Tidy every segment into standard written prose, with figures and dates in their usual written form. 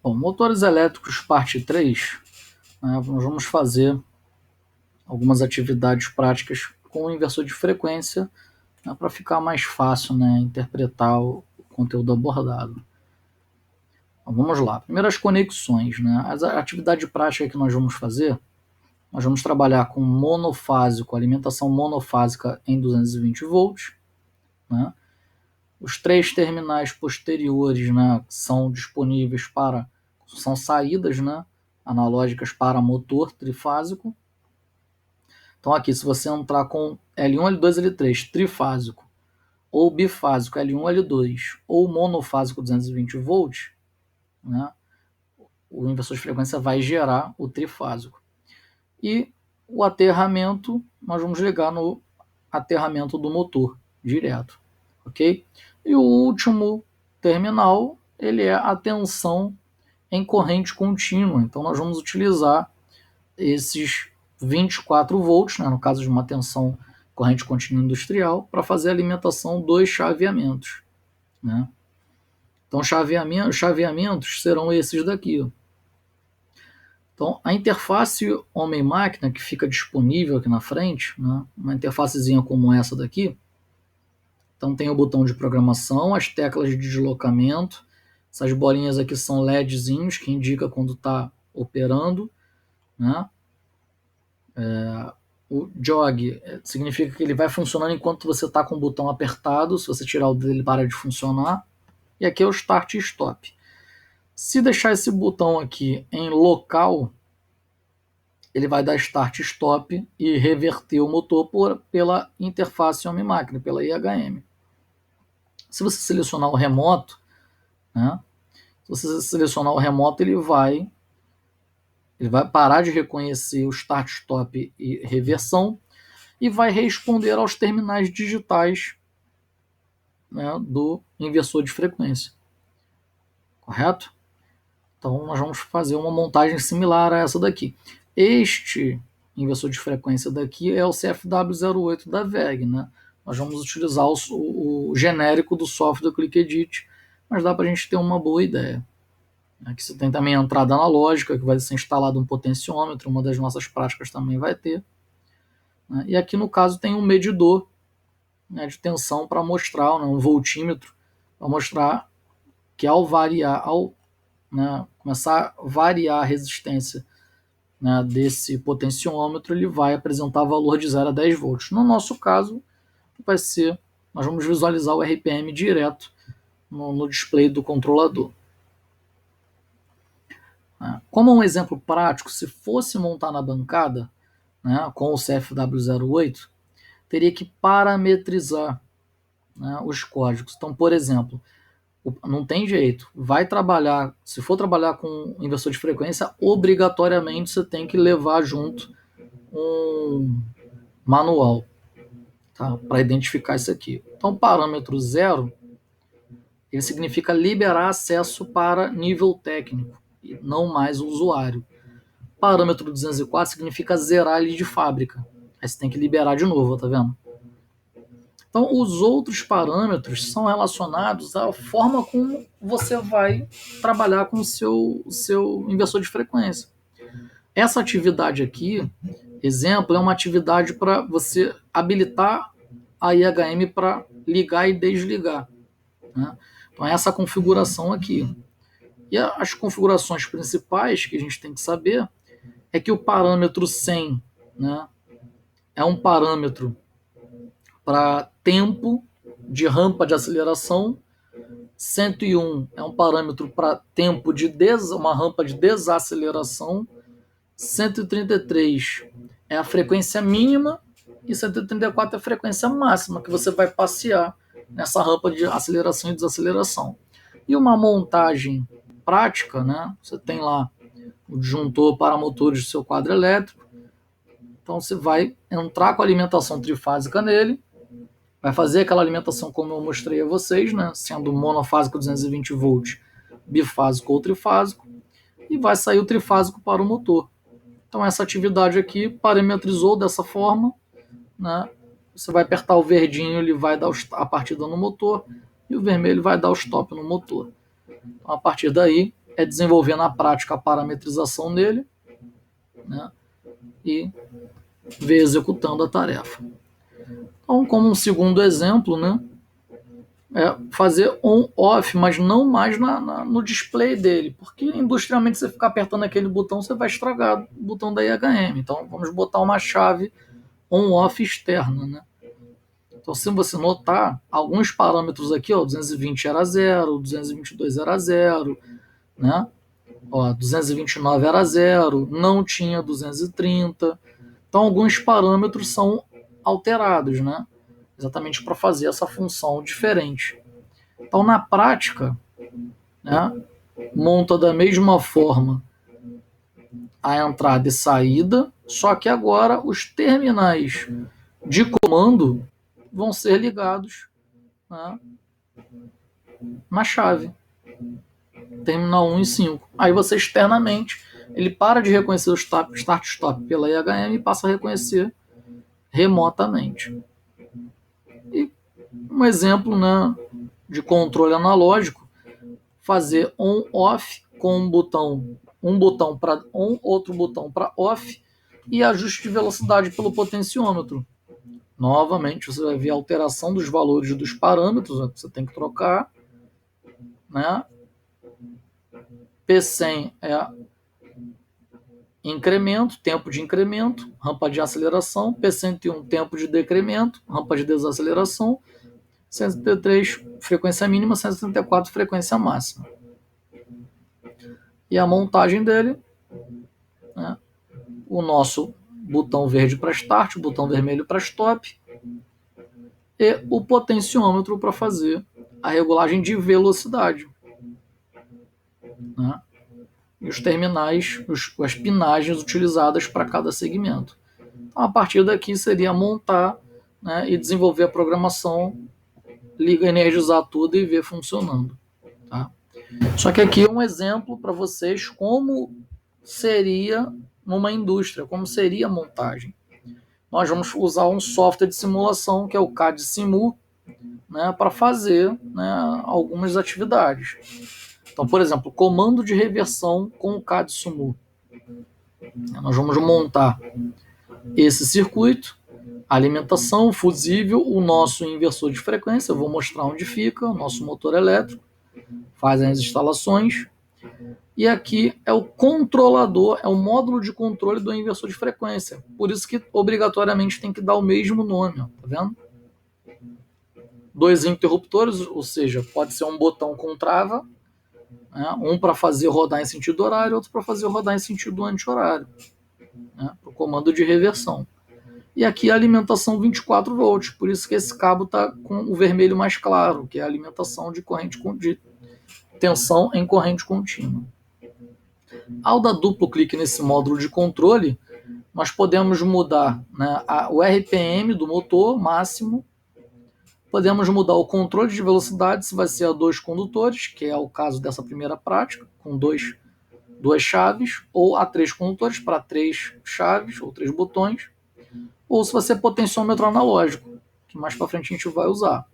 Bom, motores elétricos parte 3, né, nós vamos fazer algumas atividades práticas com o inversor de frequência, né, para ficar mais fácil, né, interpretar o conteúdo abordado. Então, vamos lá. Primeiro as conexões. Né? A atividade prática que nós vamos fazer, nós vamos trabalhar com monofásico, alimentação monofásica em 220 volts. Né? Os 3 terminais posteriores, né, são disponíveis para, são saídas, né, analógicas para motor trifásico. Então aqui, se você entrar com L1, L2, L3 trifásico, ou bifásico L1, L2, ou monofásico 220 volts, né, o inversor de frequência vai gerar o trifásico. E o aterramento, nós vamos ligar no aterramento do motor direto, ok? E o último terminal, ele é a tensão em corrente contínua. Então nós vamos utilizar esses 24 volts, né, no caso de uma tensão corrente contínua industrial, para fazer a alimentação dos chaveamentos. Né? Então chaveamentos serão esses daqui. Ó. Então a interface homem-máquina que fica disponível aqui na frente, né, uma interfacezinha como essa daqui, então tem o botão de programação, as teclas de deslocamento, essas bolinhas aqui são LEDzinhos que indica quando está operando, né? O jog significa que ele vai funcionando enquanto você está com o botão apertado, se você tirar o dedo ele para de funcionar, e aqui é o start e stop. Se deixar esse botão aqui em local, ele vai dar start e stop e reverter o motor pela interface homem-máquina, pela IHM. Se você selecionar o remoto, né? Se você selecionar o remoto, ele vai parar de reconhecer o start, stop e reversão e vai responder aos terminais digitais, né, do inversor de frequência. Correto? Então nós vamos fazer uma montagem similar a essa daqui. Este inversor de frequência daqui é o CFW08 da VEG. Né? Nós vamos utilizar o genérico do software Click Edit, mas dá para a gente ter uma boa ideia. Aqui você tem também a entrada analógica, que vai ser instalado um potenciômetro, uma das nossas práticas também vai ter. Né? E aqui no caso tem um medidor, né, de tensão para mostrar, né, um voltímetro, para mostrar que ao variar, né, começar a variar a resistência, né, desse potenciômetro, ele vai apresentar valor de 0 a 10 volts. No nosso caso, vai ser, nós vamos visualizar o RPM direto no display do controlador. Como um exemplo prático, se fosse montar na bancada, né, com o CFW08, teria que parametrizar, né, os códigos. Então, por exemplo, não tem jeito, vai trabalhar, se for trabalhar com inversor de frequência, obrigatoriamente você tem que levar junto um manual, tá, para identificar isso aqui. Então, parâmetro 0, ele significa liberar acesso para nível técnico, e não mais o usuário. Parâmetro 204 significa zerar ali de fábrica. Aí você tem que liberar de novo, tá vendo? Então, os outros parâmetros são relacionados à forma como você vai trabalhar com o seu inversor de frequência. Essa atividade aqui, exemplo, é uma atividade para você habilitar a IHM para ligar e desligar. Né? Então, é essa configuração aqui. E as configurações principais que a gente tem que saber é que o parâmetro 100, né, é um parâmetro para tempo de rampa de aceleração, 101 é um parâmetro para tempo de uma rampa de desaceleração, 133 é a frequência mínima e 134 é a frequência máxima que você vai passear nessa rampa de aceleração e desaceleração. E uma montagem prática, né? Você tem lá o disjuntor para motores do seu quadro elétrico, então você vai entrar com a alimentação trifásica nele, vai fazer aquela alimentação como eu mostrei a vocês, né, sendo monofásico 220 volts, bifásico ou trifásico, e vai sair o trifásico para o motor. Então essa atividade aqui parametrizou dessa forma, né, você vai apertar o verdinho, ele vai dar a partida no motor, e o vermelho vai dar o stop no motor. Então, a partir daí, é desenvolver na prática a parametrização dele, né, e ver executando a tarefa. Então, como um segundo exemplo, né, é fazer on-off, mas não mais no display dele, porque industrialmente você ficar apertando aquele botão, você vai estragar o botão da IHM. Então, vamos botar uma chave on-off externa, né? Então, se você notar, alguns parâmetros aqui, ó, 220 era 0, 222 era 0, né? Ó, 229 era 0, não tinha 230. Então, alguns parâmetros são alterados, né? Exatamente para fazer essa função diferente. Então, na prática, né, monta da mesma forma a entrada e saída, só que agora os terminais de comando vão ser ligados, né, na chave. Terminal 1 e 5. Aí você externamente, ele para de reconhecer o start-stop pela IHM e passa a reconhecer remotamente. E um exemplo, né, de controle analógico, fazer on-off com um botão para on, outro botão para off e ajuste de velocidade pelo potenciômetro. Novamente, você vai ver a alteração dos valores dos parâmetros, que você tem que trocar, né? P100 é incremento, tempo de incremento, rampa de aceleração, P101 tempo de decremento, rampa de desaceleração, 173 frequência mínima, 174 frequência máxima. E a montagem dele, né, o nosso botão verde para start, o botão vermelho para stop e o potenciômetro para fazer a regulagem de velocidade, né, e os terminais, as pinagens utilizadas para cada segmento. Então, a partir daqui seria montar, né, e desenvolver a programação, liga, energizar tudo e ver funcionando. Tá? Só que aqui é um exemplo para vocês como seria numa indústria, como seria a montagem. Nós vamos usar um software de simulação, que é o CAD Simu, né, para fazer, né, algumas atividades. Então, por exemplo, comando de reversão com o CAD Simu. Nós vamos montar esse circuito, alimentação, fusível, o nosso inversor de frequência, eu vou mostrar onde fica, o nosso motor elétrico, faz as instalações, e aqui é o controlador, é o módulo de controle do inversor de frequência, por isso que obrigatoriamente tem que dar o mesmo nome, ó, tá vendo? Dois interruptores, ou seja, pode ser um botão com trava, né, um para fazer rodar em sentido horário, outro para fazer rodar em sentido anti-horário, né, para o comando de reversão. E aqui a alimentação 24 volts, por isso que esse cabo está com o vermelho mais claro, que é a alimentação de corrente de tensão em corrente contínua. Ao dar duplo clique nesse módulo de controle, nós podemos mudar, né, o RPM do motor máximo, podemos mudar o controle de velocidade, se vai ser a 2 condutores, que é o caso dessa primeira prática, com duas chaves, ou a 3 condutores para 3 chaves ou 3 botões, ou se vai ser potenciômetro analógico, que mais para frente a gente vai usar.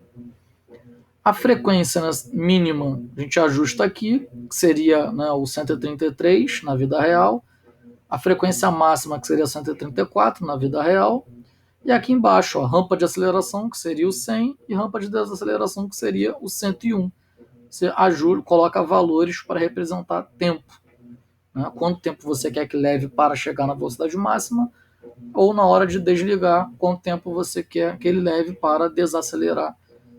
A frequência, né, mínima a gente ajusta aqui, que seria, né, o 133 na vida real, a frequência máxima, que seria 134 na vida real, e aqui embaixo, ó, rampa de aceleração, que seria o 100, e rampa de desaceleração, que seria o 101. Você ajusta, coloca valores para representar tempo, né, quanto tempo você quer que leve para chegar na velocidade máxima, ou na hora de desligar, quanto tempo você quer que ele leve para desacelerar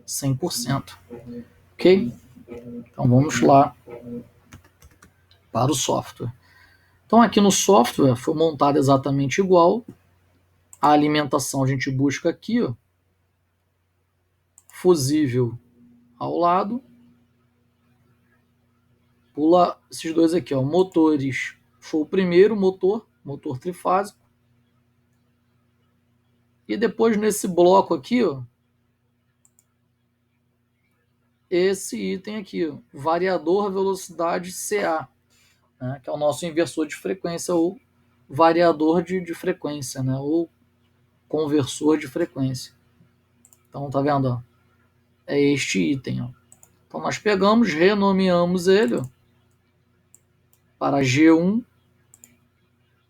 100%. Ok? Então vamos lá para o software. Então aqui no software foi montado exatamente igual. A alimentação a gente busca aqui, ó, fusível ao lado. Pula esses dois aqui, ó, motores. Foi o primeiro motor trifásico. E depois nesse bloco aqui, ó, esse item aqui, ó, variador velocidade CA, né, que é o nosso inversor de frequência ou variador de frequência, né, ou conversor de frequência. Então, tá vendo? Ó? É este item. Ó. Então, nós pegamos, renomeamos ele, ó, para G1,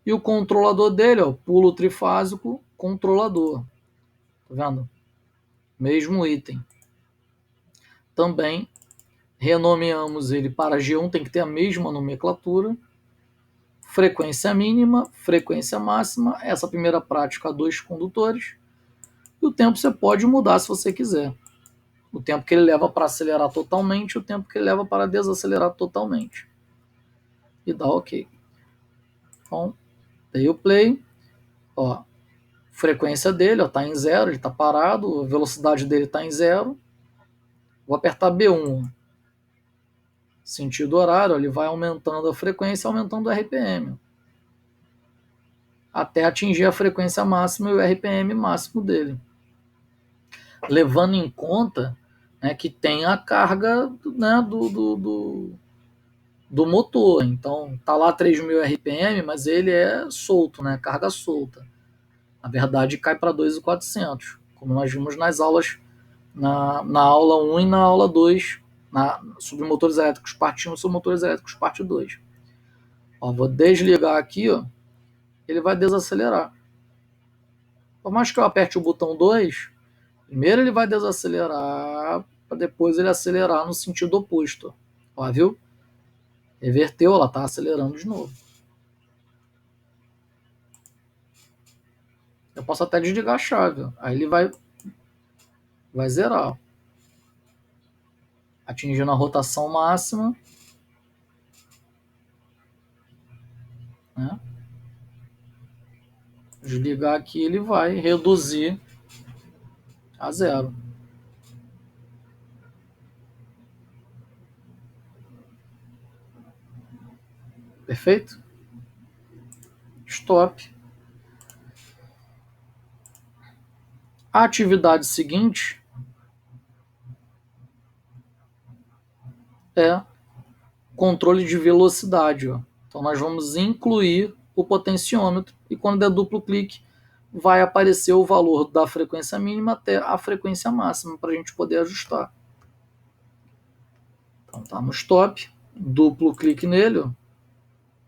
e o controlador dele, ó, pulo trifásico, controlador. Tá vendo? Mesmo item. Também renomeamos ele para G1, tem que ter a mesma nomenclatura. Frequência mínima, frequência máxima, essa primeira prática, 2 condutores. E o tempo você pode mudar se você quiser. O tempo que ele leva para acelerar totalmente, o tempo que ele leva para desacelerar totalmente. E dá OK. Então, dei o play. Ó, frequência dele está em 0, ele está parado, a velocidade dele está em 0. Vou apertar B1. Sentido horário, ele vai aumentando a frequência, aumentando o RPM. Até atingir a frequência máxima e o RPM máximo dele. Levando em conta, né, que tem a carga, né, do motor. Então, tá lá 3.000 RPM, mas ele é solto, né, carga solta. Na verdade, cai para 2.400, como nós vimos nas aulas, na aula 1 e na aula 2, sobre motores elétricos parte 1 e sobre motores elétricos parte 2. Ó, vou desligar aqui, ó, ele vai desacelerar. Por mais que eu aperte o botão 2, primeiro ele vai desacelerar, para depois ele acelerar no sentido oposto. Ó, viu? Reverteu, ela está acelerando de novo. Eu posso até desligar a chave, ó. Aí ele vai zerar. Atingindo a rotação máxima. Né? Desligar aqui, ele vai reduzir a 0. Perfeito? Stop. A atividade seguinte é controle de velocidade. Ó. Então nós vamos incluir o potenciômetro e quando der duplo clique vai aparecer o valor da frequência mínima até a frequência máxima para a gente poder ajustar. Então tá no stop, duplo clique nele, ó.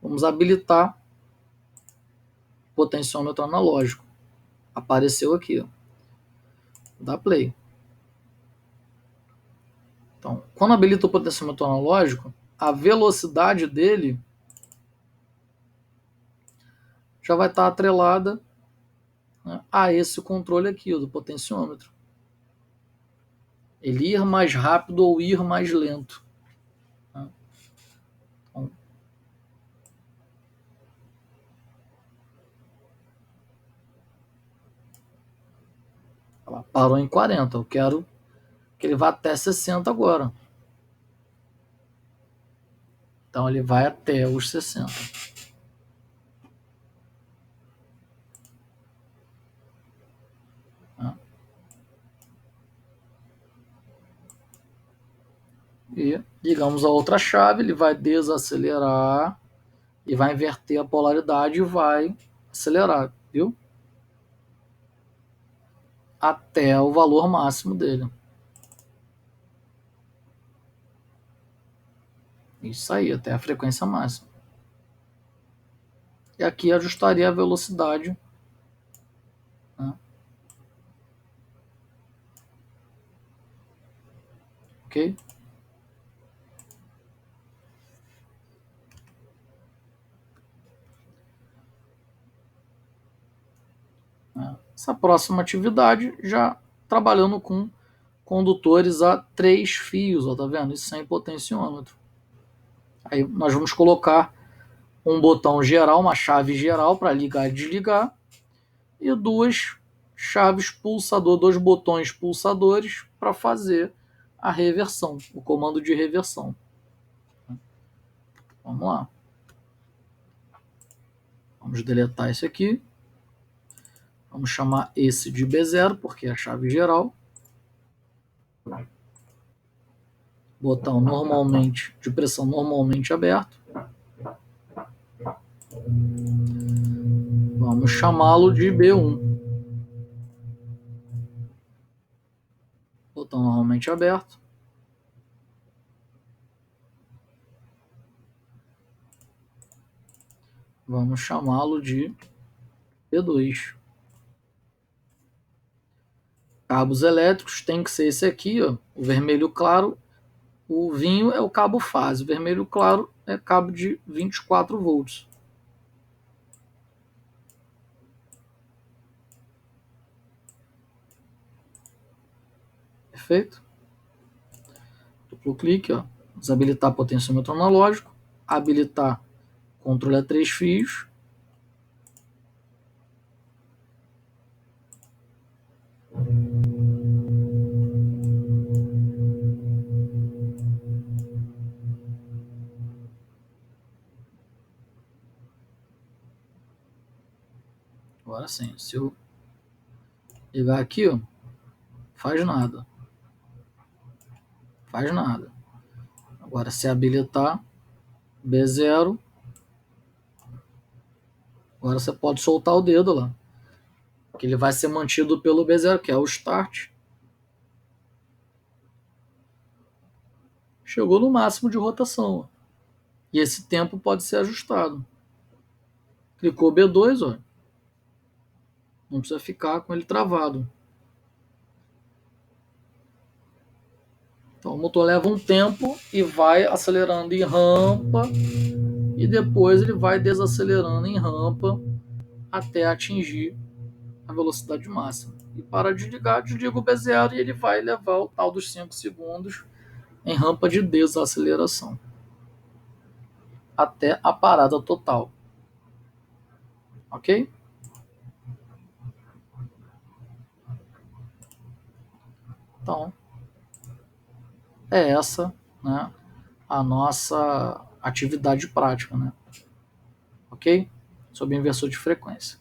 Vamos habilitar o potenciômetro analógico. Apareceu aqui, ó. Dá play. Então, quando habilita o potenciômetro analógico, a velocidade dele já vai estar atrelada, né, a esse controle aqui, ó, do potenciômetro. Ele ir mais rápido ou ir mais lento. Né? Então, ela parou em 40. Eu quero que ele vá até 60 agora. Então ele vai até os 60. Né? E ligamos a outra chave, ele vai desacelerar e vai inverter a polaridade e vai acelerar, viu? Até o valor máximo dele. Isso aí, até a frequência máxima. E aqui ajustaria a velocidade. Né? Ok? Essa próxima atividade já trabalhando com condutores a 3 fios, ó, tá vendo? Isso sem potenciômetro. Aí nós vamos colocar um botão geral, uma chave geral para ligar e desligar, e duas chaves pulsador, dois botões pulsadores para fazer a reversão, o comando de reversão. Vamos lá. Vamos deletar esse aqui. Vamos chamar esse de B0, porque é a chave geral. Botão normalmente, de pressão normalmente aberto. Vamos chamá-lo de B1. Botão normalmente aberto. Vamos chamá-lo de P2. Cabos elétricos tem que ser esse aqui, ó, o vermelho claro. O vinho é o cabo fase, o vermelho claro é cabo de 24 volts. Perfeito? Duplo clique, ó, desabilitar potenciômetro analógico, habilitar controle a 3 fios. Agora sim, se eu ligar aqui, ó, faz nada. Faz nada. Agora, se habilitar B0, agora você pode soltar o dedo lá. Que ele vai ser mantido pelo B0, que é o Start. Chegou no máximo de rotação. E esse tempo pode ser ajustado. Clicou B2, ó. Não precisa ficar com ele travado. Então o motor leva um tempo e vai acelerando em rampa e depois ele vai desacelerando em rampa até atingir a velocidade máxima. E para desligar, desliga o B0 e ele vai levar o tal dos 5 segundos em rampa de desaceleração até a parada total. Ok? Então, é essa, né, a nossa atividade prática, né? Ok? Sobre inversor de frequência.